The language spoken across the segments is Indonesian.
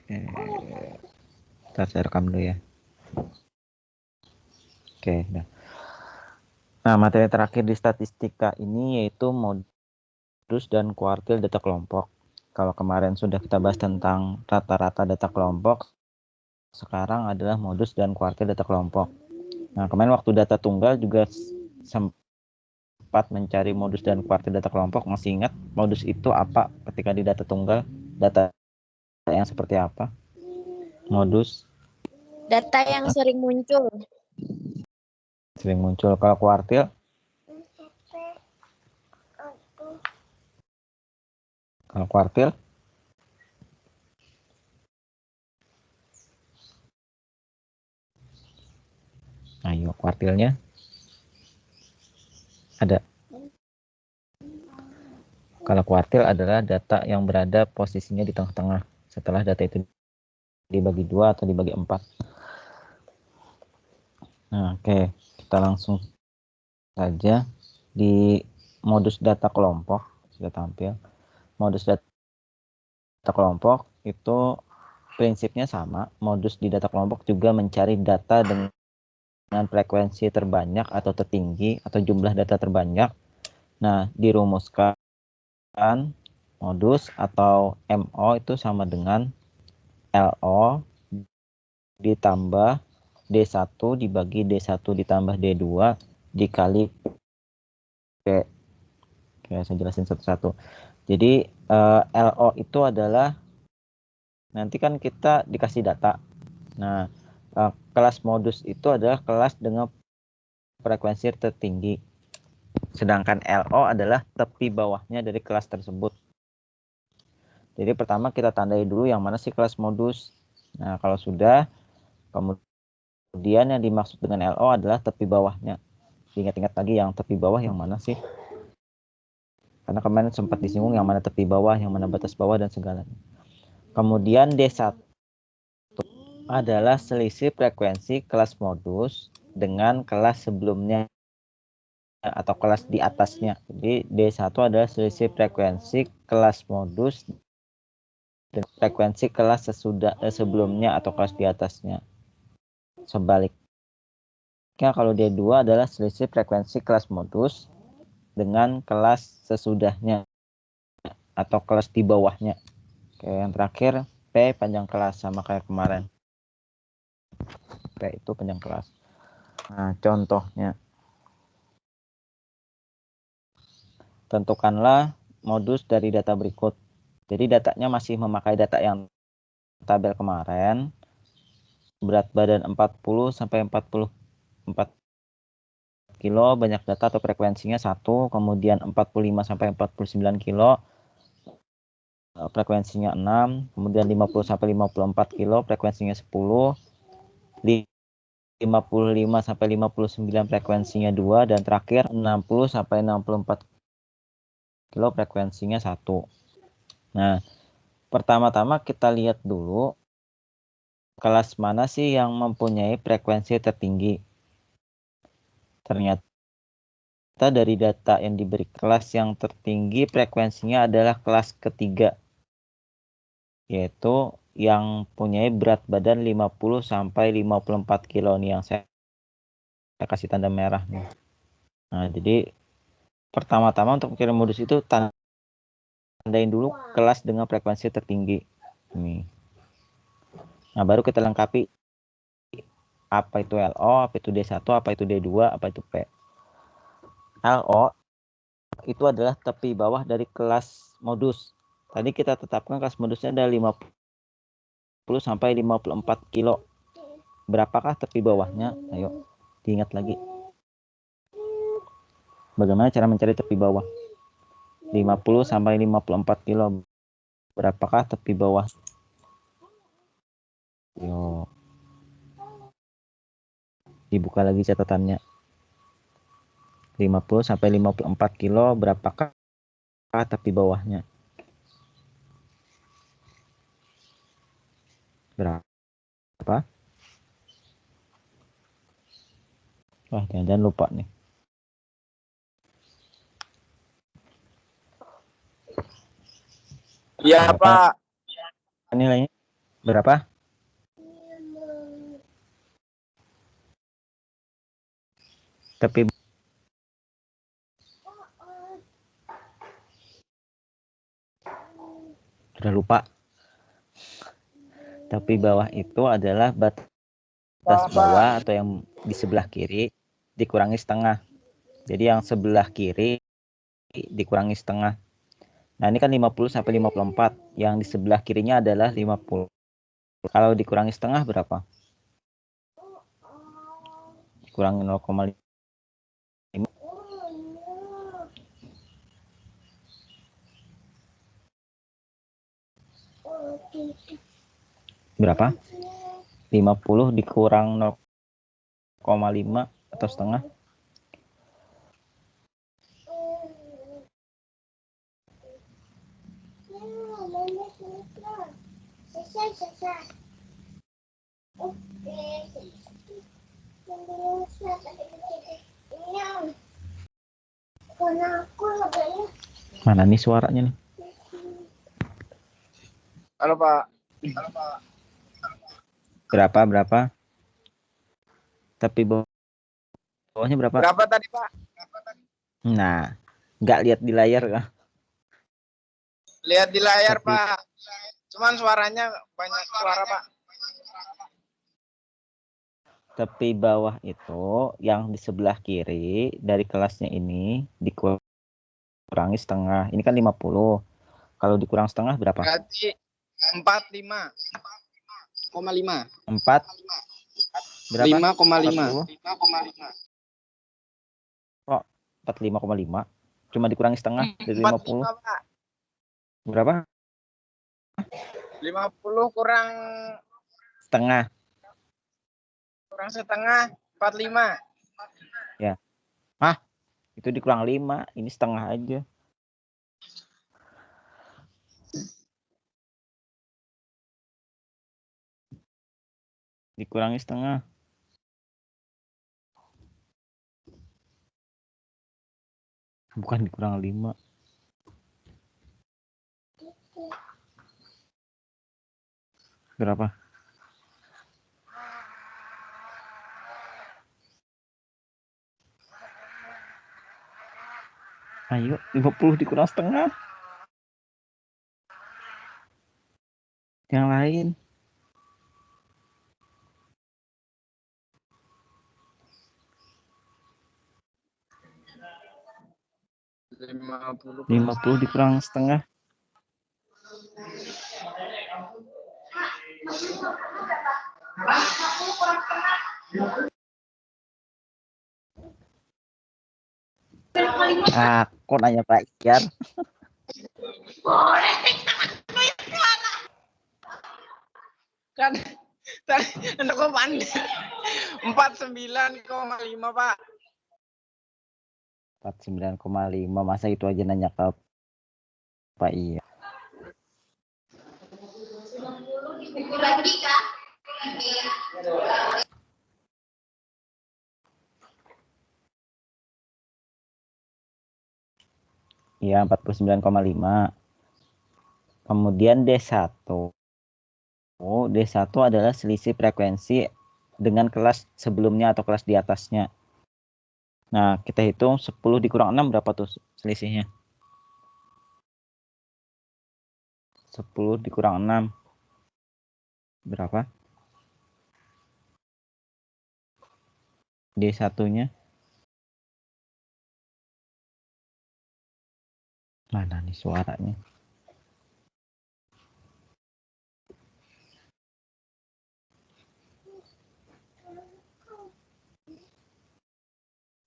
Ntar saya rekam dulu ya. Oke, nah. Nah, materi terakhir di statistika ini yaitu modus dan kuartil data kelompok. Kalau kemarin sudah kita bahas tentang rata-rata data kelompok, sekarang adalah modus dan kuartil data kelompok. Nah, kemarin waktu data tunggal juga sempat mencari modus dan kuartil data kelompok. Masih ingat modus itu apa ketika di data tunggal? Data yang seperti apa? Modus? Data yang sering muncul. Sering muncul. Kalau kuartil? Kalau kuartil? Ayo, kuartilnya ada. Kalau kuartil adalah data yang berada posisinya di tengah-tengah setelah data itu dibagi 2 atau dibagi 4. Nah, oke. Kita langsung saja di modus data kelompok. Sudah tampil. Modus data kelompok itu prinsipnya sama. Modus di data kelompok juga mencari data dengan frekuensi terbanyak atau tertinggi atau jumlah data terbanyak. Nah, dirumuskan modus atau MO itu sama dengan LO ditambah D1 dibagi D1 ditambah D2 dikali P. Oke, saya jelasin satu-satu. Jadi LO itu adalah nanti kan kita dikasih data. Nah, kelas modus itu adalah kelas dengan frekuensi tertinggi. Sedangkan LO adalah tepi bawahnya dari kelas tersebut. Jadi pertama kita tandai dulu yang mana sih kelas modus. Nah, kalau sudah, kemudian yang dimaksud dengan LO adalah tepi bawahnya. Ingat-ingat lagi yang tepi bawah yang mana sih? Karena kemarin sempat disinggung yang mana tepi bawah, yang mana batas bawah, dan segalanya. Kemudian D1 adalah selisih frekuensi kelas modus dengan kelas sebelumnya atau kelas di atasnya. Jadi D1 adalah selisih frekuensi kelas modus dan frekuensi kelas sebelumnya atau kelas di atasnya. Sebaliknya kalau D2 adalah selisih frekuensi kelas modus dengan kelas sesudahnya atau kelas di bawahnya. Oke, yang terakhir P panjang kelas sama kayak kemarin. P itu panjang kelas. Nah, contohnya. Tentukanlah modus dari data berikut. Jadi datanya masih memakai data yang tabel kemarin. Berat badan 40 sampai 44 kilo, banyak data atau frekuensinya 1, kemudian 45 sampai 49 kilo, frekuensinya 6, kemudian 50 sampai 54 kilo, frekuensinya 10, 55 sampai 59 frekuensinya 2, dan terakhir 60 sampai 64 kilo frekuensinya 1. Nah, pertama-tama kita lihat dulu kelas mana sih yang mempunyai frekuensi tertinggi. Ternyata dari data yang diberi kelas yang tertinggi frekuensinya adalah kelas ketiga, yaitu yang punya berat badan 50 sampai 54 kilo nih yang saya kasih tanda merah nih. Nah, jadi pertama-tama untuk mencari modus itu tandain dulu kelas dengan frekuensi tertinggi. Nih. Nah, baru kita lengkapi apa itu LO, apa itu D1, apa itu D2, apa itu P. LO itu adalah tepi bawah dari kelas modus. Tadi kita tetapkan kelas modusnya ada 50 sampai 54 kilo. Berapakah tepi bawahnya? Ayo, diingat lagi. Bagaimana cara mencari tepi bawah? 50 sampai 54 kilo. Berapakah tepi bawah? Yo. Dibuka lagi catatannya. 50 sampai 54 kilo, berapakah tepi bawahnya? Berapa? Wah, jangan-jangan lupa nih. Iya, Berapa Pak. nilainya? Berapa? Tepi sudah lupa. Tepi bawah itu adalah batas bawah atau yang di sebelah kiri dikurangi setengah. Jadi yang sebelah kiri dikurangi setengah. Nah, ini kan 50 sampai 54. Yang di sebelah kirinya adalah 50. Kalau dikurangi setengah berapa? Dikurangi 0,5. Berapa? 50 dikurang 0,5 atau setengah? Mana nih suaranya nih? Halo Pak. Berapa? Tapi bawahnya berapa? Berapa tadi Pak? Nah, nggak lihat di layar kah? Lihat di layar Tapi, Pak. Cuman suaranya banyak suara Pak. tepi bawah itu yang di sebelah kiri dari kelasnya ini dikurangi setengah. Ini kan 50. Kalau dikurang setengah berapa? Berarti 45,5. 4 berapa? 5,5. 40. Oh, 45,5. Cuma dikurangi setengah dari 50. 45 Pak. Berapa? 50 kurang Setengah. setengah 45. Ya. Itu dikurang 5. Ini setengah aja. Dikurangi setengah. Bukan dikurang 5. Berapa? Ayo, 50 dikurang setengah. Yang lain. 50 dikurang setengah. Kok nanya Pak Ian? Kan tadi untuk pandai 49,5 Pak. 49,5. Masa itu aja nanya ke Pak Ian? Iya, 49,5. Kemudian D1. D1 adalah selisih frekuensi dengan kelas sebelumnya atau kelas di atasnya. Nah, kita hitung 10 dikurang 6 berapa tuh selisihnya? 10 dikurang 6 berapa? D1-nya. Mana nih suaranya?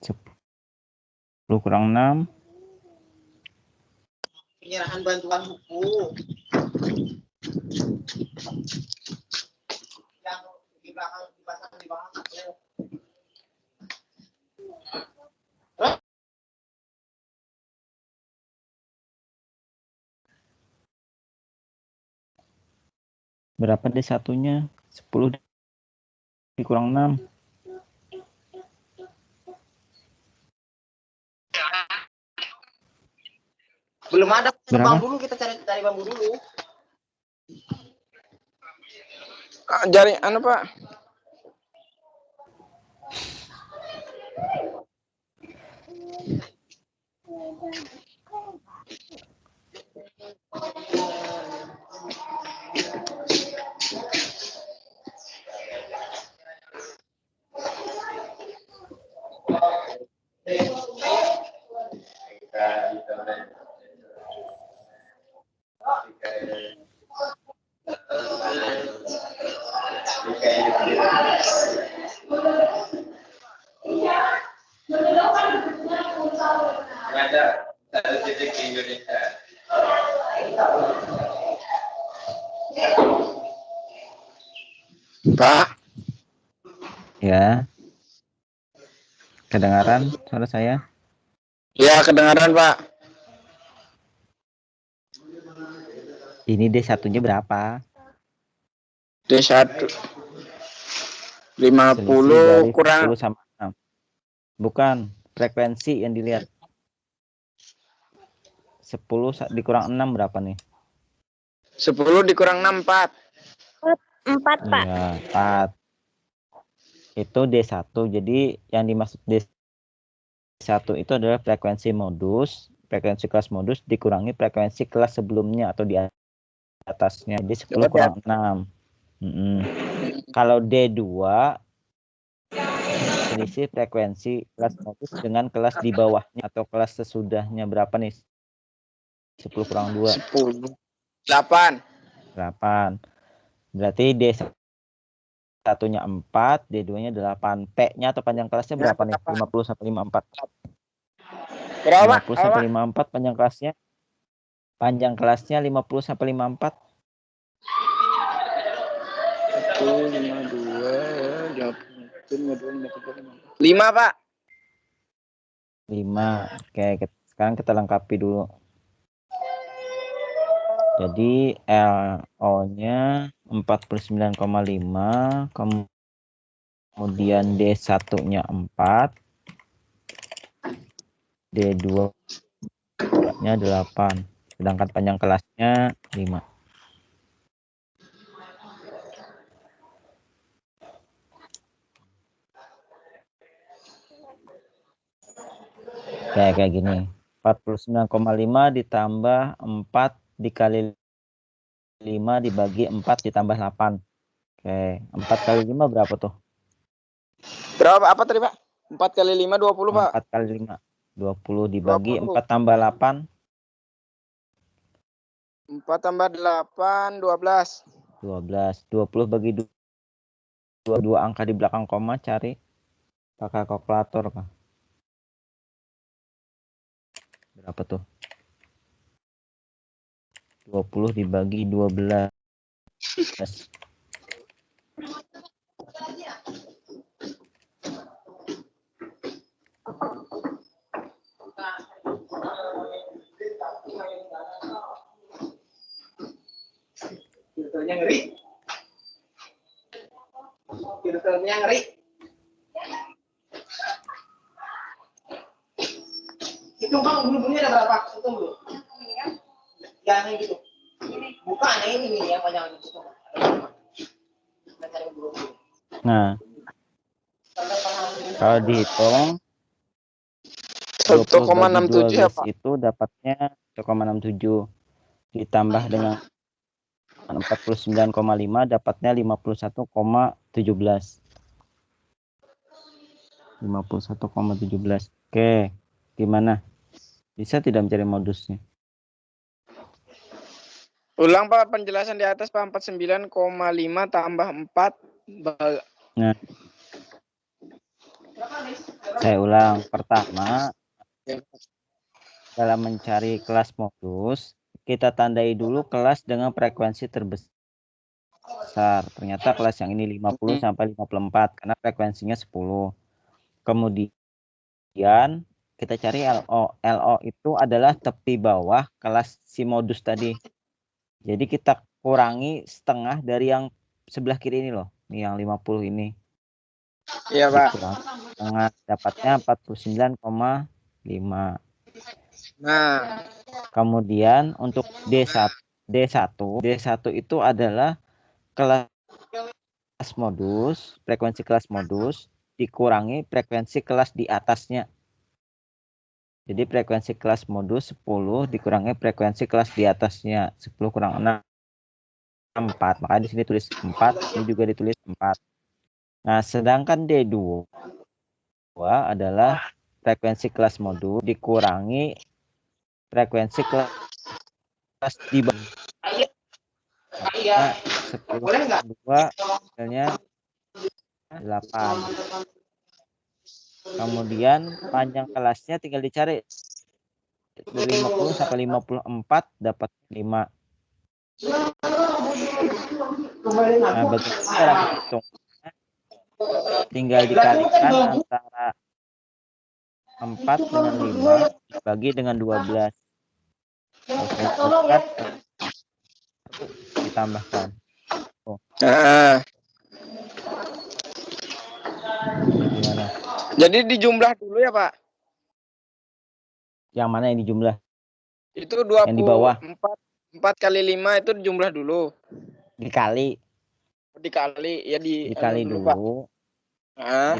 Sepuluh kurang 6. Penyerahan bantuan buku. Yang di belakang dipasang di bawah. Berapa D1-nya? 10 dikurang 6. Belum ada Berapa? bambu dulu, kita cari bambu dulu. Jaring anu Pak. Pak. Ya. Kedengaran suara saya? Ya, kedengaran Pak. Ini D1-nya berapa? D1 Selisih dari 50 kurang 10 sama 6. Bukan, frekuensi yang dilihat. 10 dikurang 6 berapa nih? 10 dikurang 6 4. 4, Pak. Iya, 4. Itu D1. Jadi yang dimaksud D1 itu adalah frekuensi modus, frekuensi kelas modus dikurangi frekuensi kelas sebelumnya atau di atasnya. Jadi 10 kurang 6. Kalau D2 selisih frekuensi kelas modus dengan kelas di bawahnya atau kelas sesudahnya berapa nih? 10 kurang 2. 10. 8. 8. Berarti D1-nya 4, D2-nya 8. P-nya atau panjang kelasnya berapa nih? 50 sampai 54. Berapa? 50 sampai 54 panjang kelasnya. Panjang kelasnya 50 sampai 54. 5 Pak. 5. Oke, sekarang kita lengkapi dulu. Jadi LO-nya 49,5, kemudian D1-nya 4, D2-nya 8, sedangkan panjang kelasnya 5. Kayak gini. 49,5 ditambah 4 dikali 5 dibagi 4 ditambah 8. Oke, 4 kali 5 berapa tuh? Berapa apa tadi Pak? 4 kali 5 20 Pak. 4 kali 5 20 dibagi 20. 4 tambah 8. 4 tambah 8 12. 12. 20 bagi 2 angka di belakang koma, cari pakai kalkulator kah? Berapa tuh? 20 dibagi 12. Filternya ngeri. Filternya ngeri. Itu Bang, bulu-bulunya ada berapa? Itu dulu. Yang ini gitu. Bukan yang ini nih yang panjang itu. Nah, kalau dihitung 1,67 ya Pak. itu dapatnya 1,67 ditambah dengan 49,5 dapatnya 51,17. 51,17. Oke, gimana? Bisa tidak mencari modusnya? Ulang Pak penjelasan di atas Pak. 49,5 tambah 4. Nah, saya ulang. Pertama, dalam mencari kelas modus, kita tandai dulu kelas dengan frekuensi terbesar. Ternyata kelas yang ini 50 sampai 54 karena frekuensinya 10. Kemudian kita cari LO. LO itu adalah tepi bawah kelas si modus tadi. Jadi kita kurangi setengah dari yang sebelah kiri ini loh. Nih yang 50 ini. Iya Pak. Setengah, dapatnya 49,5. Nah, kemudian untuk D1 itu adalah kelas frekuensi kelas modus dikurangi frekuensi kelas di atasnya. Jadi frekuensi kelas modus 10 dikurangi frekuensi kelas di atasnya. 10 kurang 6, 4. Makanya di sini tulis 4, ini juga ditulis 4. Nah, sedangkan D2 adalah frekuensi kelas modus dikurangi frekuensi kelas di bawah. Nah, 10 kurang 2 hasilnya 8. Kemudian panjang kelasnya tinggal dicari. Dari 50 sampai 54 dapat 5. Nah, bagaimana cara menghitung? Tinggal dikalikan antara 4 dengan 5 dibagi dengan 12. Bukan ditambahkan. Oh. Gimana? Jadi dijumlah dulu ya, Pak? Yang mana yang dijumlah? Itu 24. Yang di bawah. 4 kali 5 itu dijumlah dulu. Dikali. Dikali ya Dikali dulu. Pak.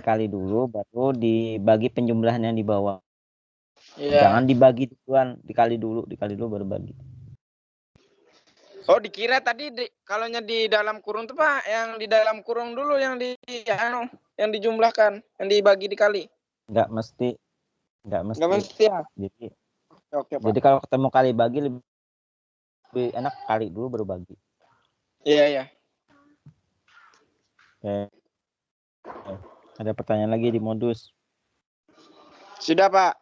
Dikali dulu baru dibagi penjumlahan yang di bawah. Iya. Jangan dibagi duluan, dikali dulu baru bagi. Oh, dikira tadi kalaunya di dalam kurung tuh Pak, yang di dalam kurung dulu yang yang dijumlahkan, yang dibagi dikali. Enggak mesti ya. Oke, Pak. Jadi kalau ketemu kali bagi lebih enak kali dulu baru bagi. Iya. Oke. Ada pertanyaan lagi di modus? Sudah, Pak.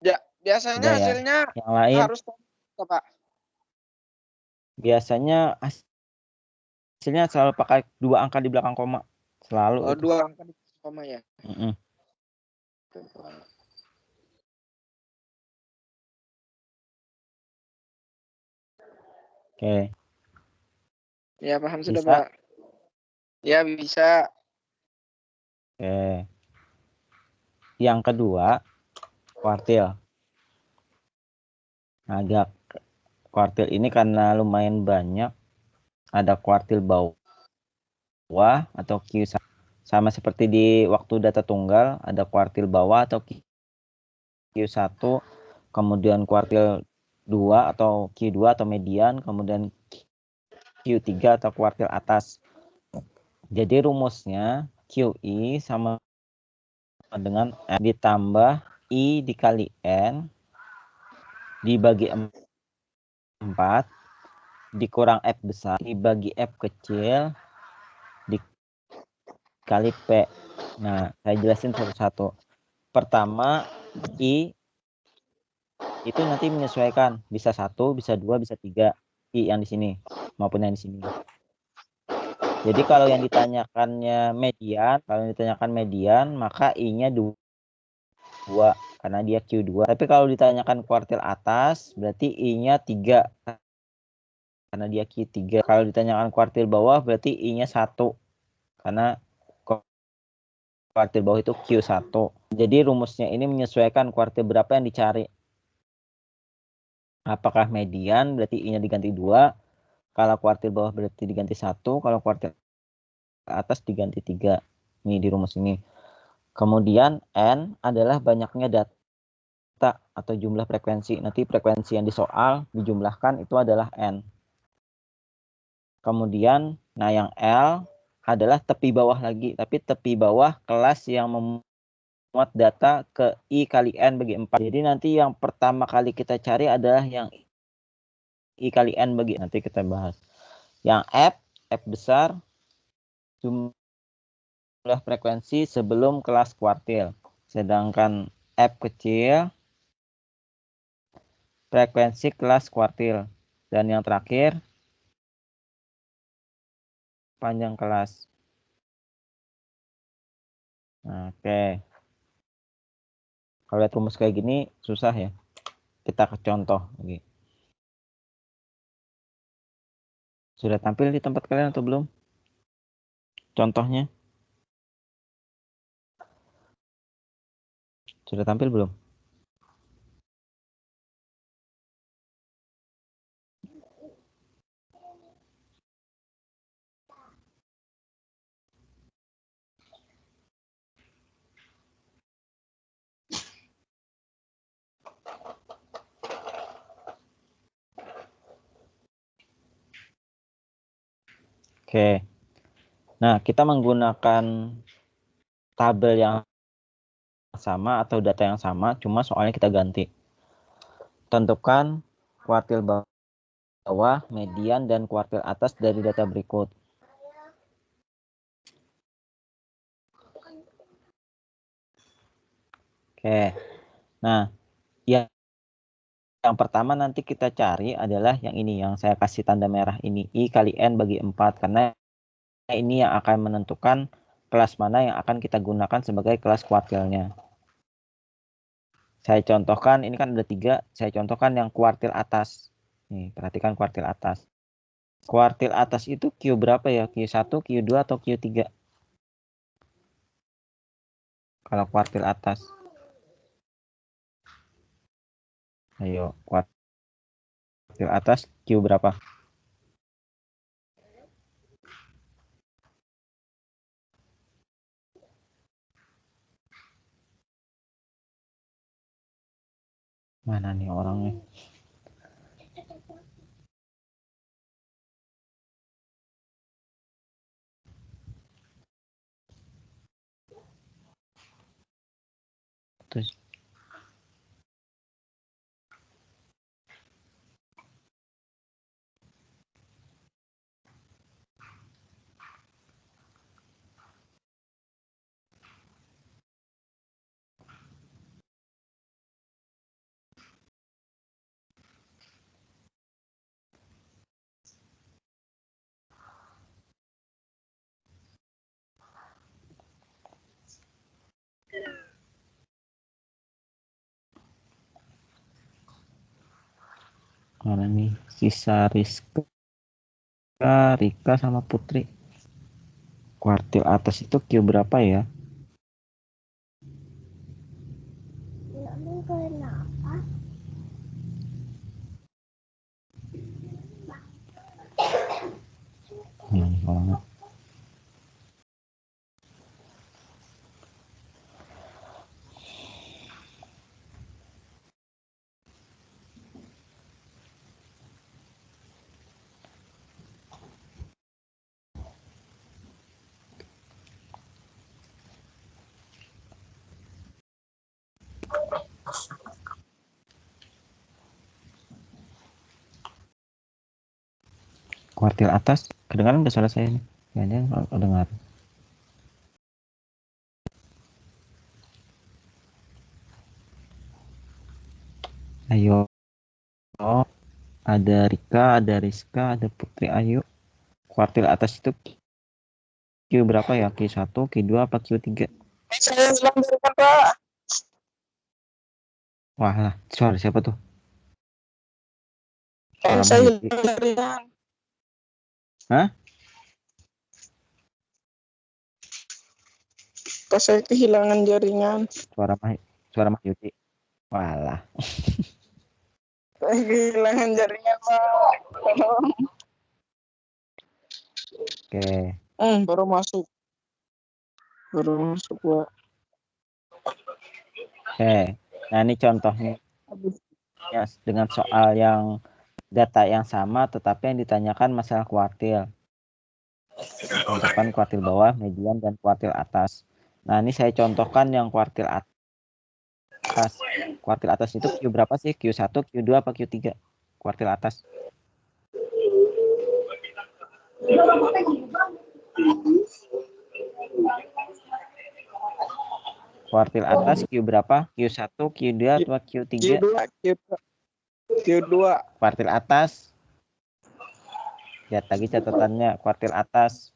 Ya, biasanya Sudah, ya. hasilnya Yang lain harus Pak. Biasanya hasilnya selalu pakai 2 angka di belakang koma. Selalu. Oh, 2 angka di belakang koma ya. Oke. Ya, paham sudah, Bisa? Pak. Ya, bisa. Oke. Yang kedua, kuartil. Agak kuartil ini karena lumayan banyak. Ada kuartil bawah atau Q1. Sama seperti di waktu data tunggal, ada kuartil bawah atau Q1, kemudian kuartil 2 atau Q2 atau median, kemudian Q3 atau kuartil atas. Jadi rumusnya QI sama dengan N ditambah I dikali N dibagi 4 dikurang F besar dibagi F kecil dikali P. Nah, saya jelasin satu-satu. Pertama, I itu nanti menyesuaikan, bisa 1, bisa 2, bisa 3. I yang di sini maupun yang di sini. Jadi kalau yang ditanyakannya median, maka I-nya 2 karena dia Q2. Tapi kalau ditanyakan kuartil atas, berarti I-nya 3 karena dia Q3. Kalau ditanyakan kuartil bawah, berarti I-nya 1 karena kuartil bawah itu Q1. Jadi rumusnya ini menyesuaikan kuartil berapa yang dicari. Apakah median berarti I-nya diganti 2. Kalau kuartil bawah berarti diganti 1. Kalau kuartil atas diganti 3. Ini di rumus ini. Kemudian N adalah banyaknya data atau jumlah frekuensi. Nanti frekuensi yang disoal dijumlahkan itu adalah N. Kemudian, nah yang L adalah tepi bawah lagi. Tapi tepi bawah kelas yang memuat data ke I kali N bagi 4. Jadi nanti yang pertama kali kita cari adalah yang I kali N bagi. Nanti kita bahas. Yang F besar, jumlah frekuensi sebelum kelas kuartil. Sedangkan F kecil, frekuensi kelas kuartil. Dan yang terakhir, panjang kelas. Oke. Kalau lihat rumus kayak gini, susah ya. Kita ke contoh lagi. Sudah tampil di tempat kalian atau belum? Contohnya. Sudah tampil belum? Oke. Nah, kita menggunakan tabel yang sama atau data yang sama, cuma soalnya kita ganti. Tentukan kuartil bawah, median, dan kuartil atas dari data berikut. Oke. Nah, yang pertama nanti kita cari adalah yang ini, yang saya kasih tanda merah ini, I kali N bagi 4, karena ini yang akan menentukan kelas mana yang akan kita gunakan sebagai kelas kuartilnya. Saya contohkan, ini kan ada 3, saya contohkan yang kuartil atas. Nih, perhatikan kuartil atas. Kuartil atas itu Q berapa ya? Q1, Q2, atau Q3? Kalau kuartil atas. Ayo, kuartil atas Q berapa? Mana nih orangnya? Terus mana nih? Sisa Rizka, Rika sama Putri. Kuartil atas itu Q berapa ya? Banget. Kuartil atas, kedengaran nggak suara saya nih? Kayaknya dengar. Ayo. Oh, ada Rika, ada Rizka, ada Putri. Ayo. Kuartil atas itu Q berapa ya? Q1, Q2, apa Q3? Saya bilang dari Pak. Wah lah, suara siapa tuh? Suara Saya Mahyuti. hilang jaringan. Hah? Saya kehilangan jaringan. Suara Mahyuti. Walah. Saya kehilangan jaringan, Pak. Tolong. Oke. Baru masuk. Pak. Oke. Nah, ini contohnya dengan soal yang data yang sama tetapi yang ditanyakan masalah kuartil. Tentukan kuartil bawah, median, dan kuartil atas. Nah, ini saya contohkan yang kuartil atas. Kuartil atas itu Q berapa sih? Q1, Q2, apa Q3? Kuartil atas. Kuartil atas Q berapa? Q1, Q2, atau Q3? Q2. Kuartil atas. Lihat lagi catatannya. Kuartil atas.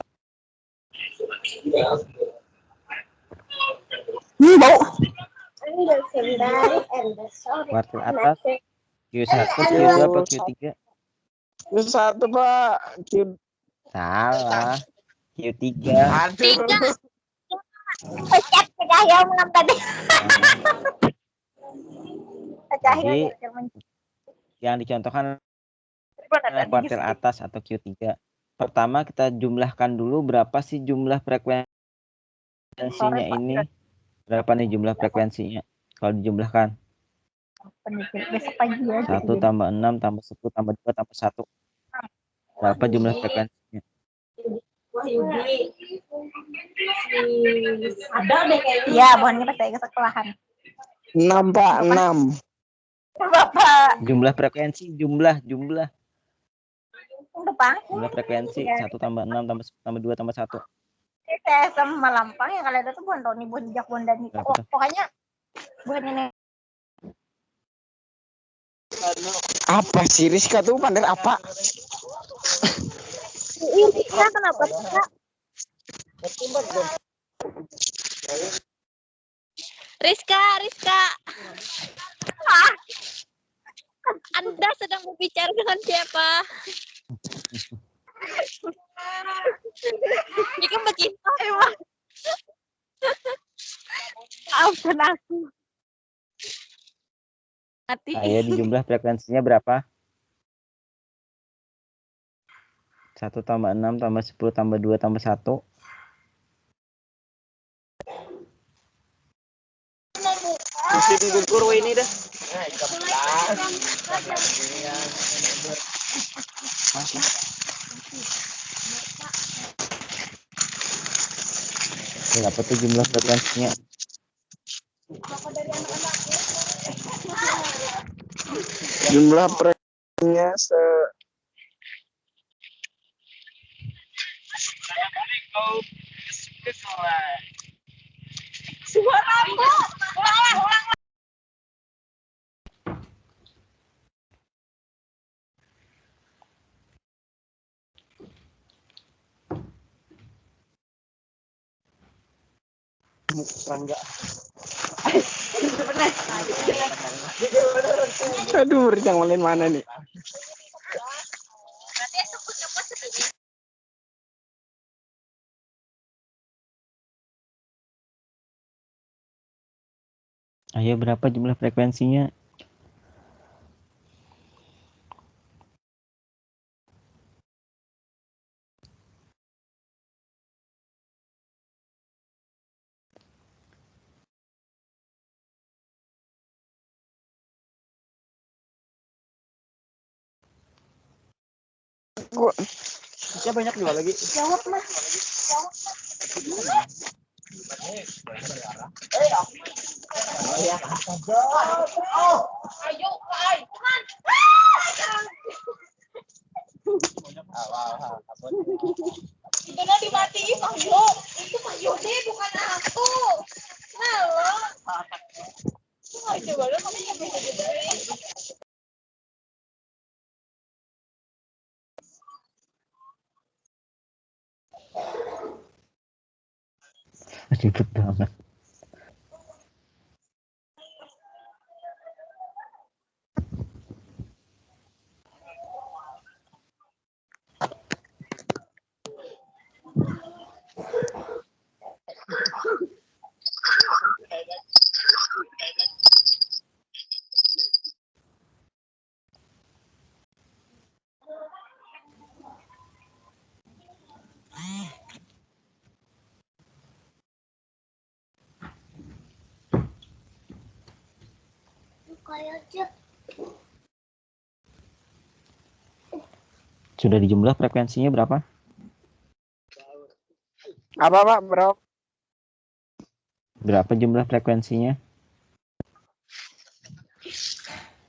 Kuartil atas. Q1, Q2, apa Q3? Q1, Pak. Salah. Q3. Aduh. Jadi yang dicontohkan kuartil atas atau Q3. Pertama kita jumlahkan dulu berapa sih jumlah frekuensinya ini. Berapa nih jumlah frekuensinya? Kalau dijumlahkan. 1 tambah 6 tambah 10 tambah 2 tambah 1. Berapa jumlah frekuensinya? Wahyudi. Ada deh kayaknya. Ya, bukannya pasti ke sekolahan. 6 Pak, 6. Bapak. Jumlah frekuensi, jumlah. Depan. Jumlah frekuensi 1 tambah 6 tambah 2 tambah 1. TSM Malampang yang kalian ada tuh bukan Tony, bukan Jack, bukan Dani. Pokoknya bukan ini. Apa sih Rizka tuh pandai apa? Rizka kenapa sih, Kak? Rizka. Ah, Anda sedang berbicara dengan siapa? Ini kan pecinta emang. Maafkan aku. Mati. Ayo di jumlah frekuensinya berapa? 1 tambah 6 tambah 10 tambah 2 tambah 1. Mesti digugur ini dah. Berapa tuh jumlah frekuensinya? Jumlah frekuensinya Suara apa? Ulang. enggak. Aduh, yang mana nih? Ayo berapa jumlah frekuensinya? Gua ya banyak juga lagi. Jawab, Mas. Ayo, itu udah dimatiin, Ayo. Itu Pak Yudi, bukan aku. Halo. Coba dong, kamu nggak bisa gitu. Ribet banget. Sudah dijumlah frekuensinya berapa? Apa Pak? Berapa? Berapa jumlah frekuensinya?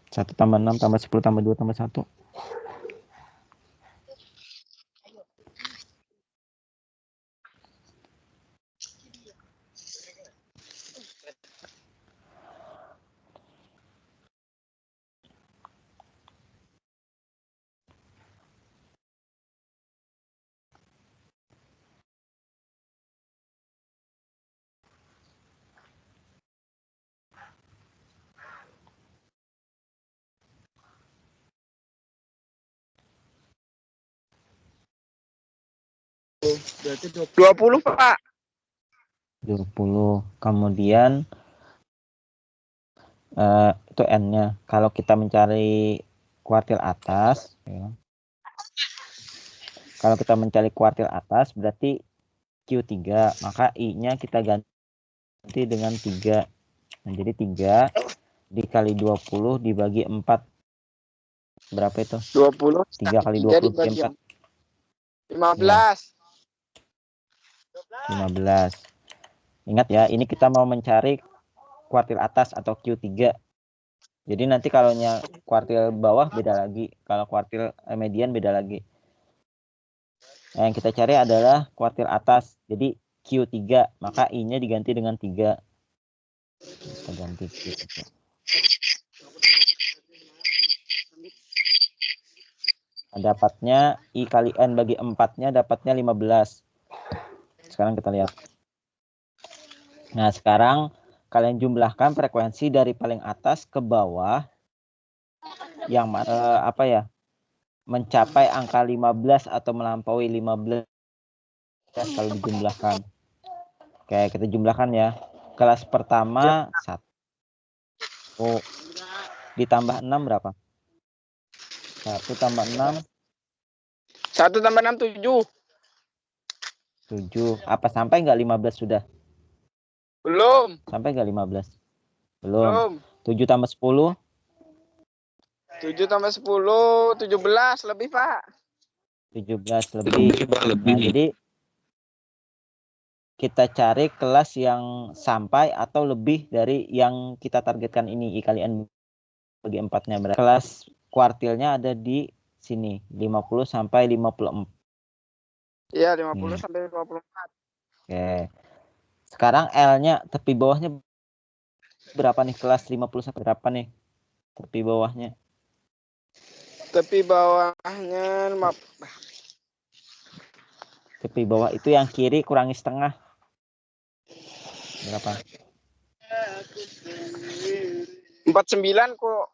1 tambah 6 tambah 10 tambah 2 tambah 1. Berarti 20 Pak. 20. Kemudian itu N-nya. Kalau kita mencari kuartil atas, ya. Kalau kita mencari kuartil atas berarti Q3, maka I-nya kita ganti dengan 3. Nah, jadi 3 dikali 20 dibagi 4. Berapa itu? 20. 3 kali 20 dibagi dibagi 4. 15. 15. Ingat ya, ini kita mau mencari kuartil atas atau Q3. Jadi nanti kalau kuartil bawah beda lagi, kalau kuartil median beda lagi. Nah, yang kita cari adalah kuartil atas. Jadi Q3, maka I-nya diganti dengan 3. Kita ganti Q3. Nah, dapatnya I kali N bagi 4-nya dapatnya 15. Sekarang kita lihat. Nah, sekarang kalian jumlahkan frekuensi dari paling atas ke bawah yang mencapai angka 15 atau melampaui 15 kalau dijumlahkan. Oke, kita jumlahkan ya. Kelas pertama 1 ditambah 6 berapa? 1 tambah 6 1 tambah 6 7. 7. Apa sampai nggak 15 sudah? Belum. Sampai nggak 15? Belum. 7 tambah 10? 7 tambah 10, 17 lebih, Pak. 17 lebih. Nah, jadi kita cari kelas yang sampai atau lebih dari yang kita targetkan ini. I kali N bagi 4-nya berarti. Kelas kuartilnya ada di sini. 50 sampai 54. Iya, 50 sampai 54. Oke. Sekarang L-nya tepi bawahnya berapa nih? Kelas 50 sampai berapa nih? Tepi bawahnya. Tepi bawahnya Tepi bawah itu yang kiri kurangi setengah. Berapa? 49 kok.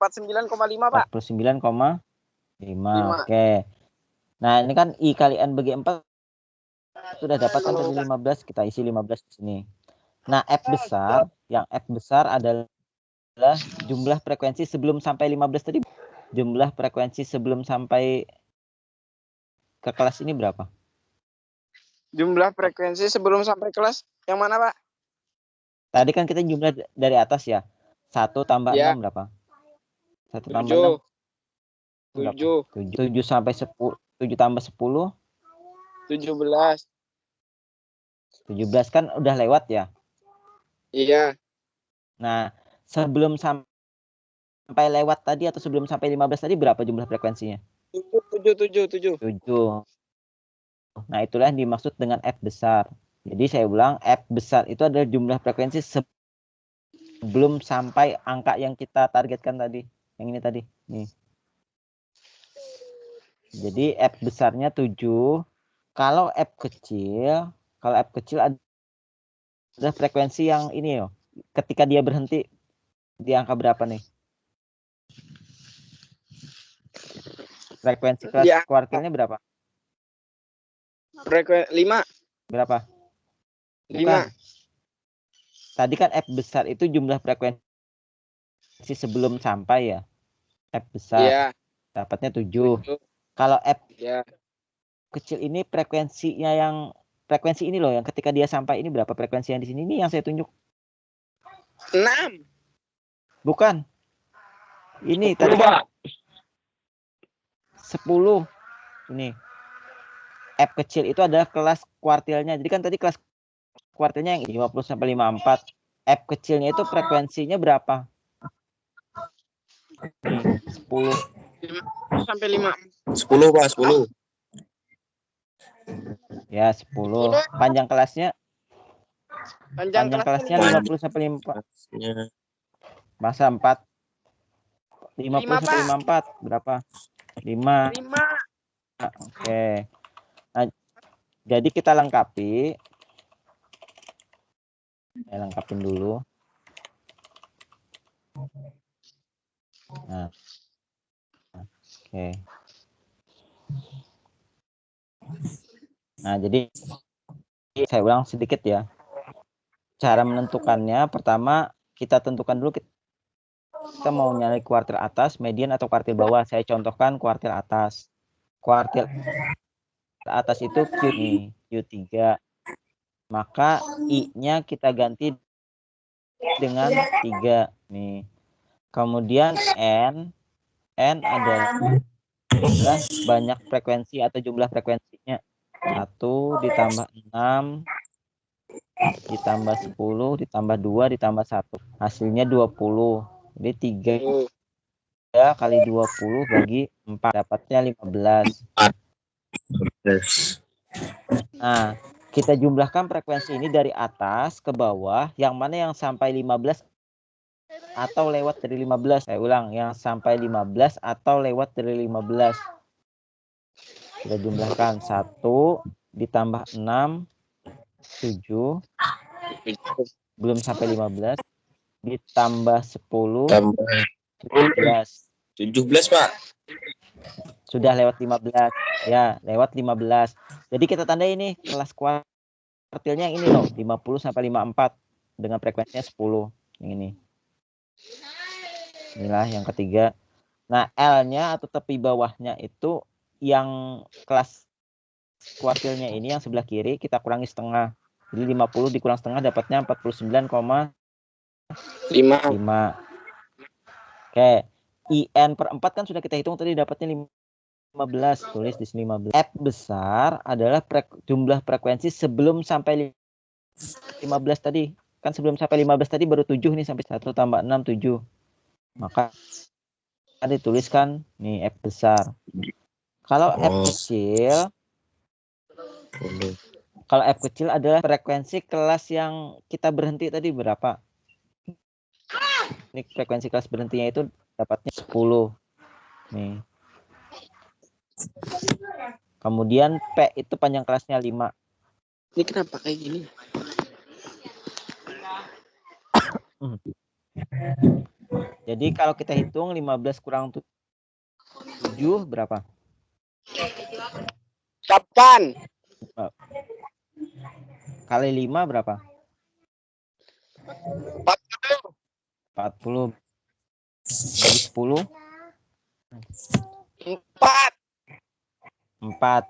49,5, Pak. 49,5. Oke. Nah, ini kan I kali N bagi 4 sudah dapat kan tadi 15, kita isi 15 di sini. Nah, F besar, yang F besar adalah jumlah frekuensi sebelum sampai 15 tadi. Jumlah frekuensi sebelum sampai ke kelas ini berapa? Jumlah frekuensi sebelum sampai kelas yang mana, Pak? Tadi kan kita jumlah dari atas ya. 1 tambah Ya. 6 berapa? 1 tambah 6 7. 7 sampai 10. 7 tambah 10 17. 17 kan udah lewat ya. Iya. Nah, sebelum sampai lewat tadi atau sebelum sampai 15 tadi berapa jumlah frekuensinya? 7. 7. Nah, itulah yang dimaksud dengan F besar. Jadi saya ulang, F besar itu adalah jumlah frekuensi sebelum sampai angka yang kita targetkan tadi. Yang ini tadi. Nih. Jadi F besarnya 7. Kalau F kecil ada frekuensi yang ini loh. Ketika dia berhenti di angka berapa nih? Frekuensi kelas Ya. kuartilnya berapa? Frekuensi 5. Berapa? 5. Tadi kan F besar itu jumlah frekuensi sebelum sampai ya. F besar. Iya. Dapatnya 7. Kalau F kecil ini frekuensi ini loh yang ketika dia sampai ini berapa frekuensi yang di sini? Ini yang saya tunjuk. 6. Bukan. Ini tadi kan 10. Ini. F kecil itu adalah kelas kuartilnya. Jadi kan tadi kelas kuartilnya yang 50 sampai 54. F kecilnya itu frekuensinya berapa? 10 sampai 5. 10, Pak, 10. Ya, 10. Panjang kelasnya? Panjang kelasnya 50 sampai 54. Masa 4? 50 sampai 54 berapa? 5. Oke. Nah, jadi kita lengkapi. Saya lengkapin dulu. Nah. Oke. Nah, jadi saya ulang sedikit ya. Cara menentukannya, pertama kita tentukan dulu kita mau nyari kuartil atas, median atau kuartil bawah. Saya contohkan kuartil atas. Kuartil atas itu Q3. Maka I-nya kita ganti dengan 3 nih. Kemudian N adalah banyak frekuensi atau jumlah frekuensinya. 1 ditambah 6 ditambah 10 ditambah 2 ditambah 1. Hasilnya 20. Jadi 3 kali 20 bagi 4 dapatnya 15. Nah, kita jumlahkan frekuensi ini dari atas ke bawah, yang mana yang sampai 15 atau lewat dari 15. Saya ulang, yang sampai 15 atau lewat dari 15. Kita jumlahkan 1 ditambah 6 7 belum sampai 15 ditambah 10 17. 17, Pak. Sudah lewat 15. Ya, lewat 15. Jadi kita tandai ini kelas kuartilnya yang ini loh, 50 sampai 54 dengan frekuensinya 10. Yang ini. Inilah yang ketiga. Nah, L-nya atau tepi bawahnya itu yang kelas kuartilnya ini yang sebelah kiri kita kurangi setengah. Jadi 50 dikurang setengah dapatnya 49,5. Oke. IN per 4 kan sudah kita hitung tadi dapatnya 15. Tulis di sini 15. F besar adalah jumlah frekuensi sebelum sampai 15 tadi. Kan sebelum sampai 15 tadi baru 7 nih, sampai 1 tambah 6 7. Maka dituliskan nih F besar. Kalau F kecil adalah frekuensi kelas yang kita berhenti tadi berapa? Ini frekuensi kelas berhentinya itu dapatnya 10. Nih. Kemudian P itu panjang kelasnya 5. Ini kenapa kayak gini? Jadi kalau kita hitung 15 kurang 7 berapa? 8. Kali 5 berapa? 40. Bagi 10? 4.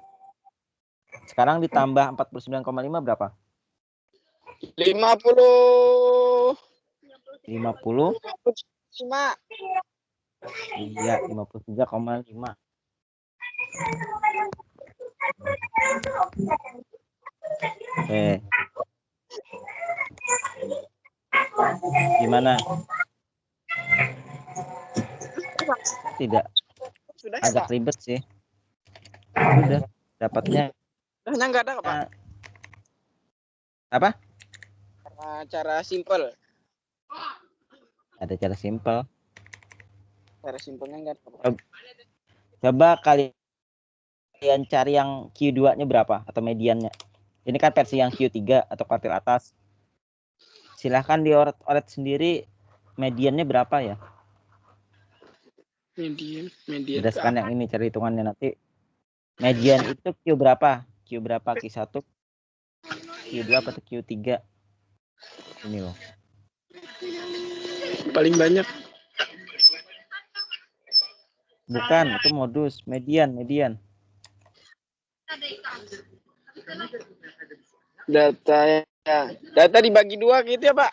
Sekarang ditambah 49,5 berapa? 50. 50? 5. Iya, 53,5. Oke. Gimana? Tidak. Sudah Agak ribet sih. Sudah. Dapatnya. Sudahnya enggak ada, Pak. Apa? Cara simpel. Ada cara simpel. Cara simpelnya enggak ada, Pak. Coba kalian cari yang Q2-nya berapa atau mediannya. Ini kan versi yang Q3 atau kuartil atas. Silahkan dioret sendiri mediannya berapa ya. Median. Berdasarkan yang ini cari hitungannya nanti. Median itu Q berapa? Q berapa? Q1, Q2 atau Q3? Ini loh. Paling banyak. Bukan, itu modus. Median. Data dibagi 2 gitu ya, Pak?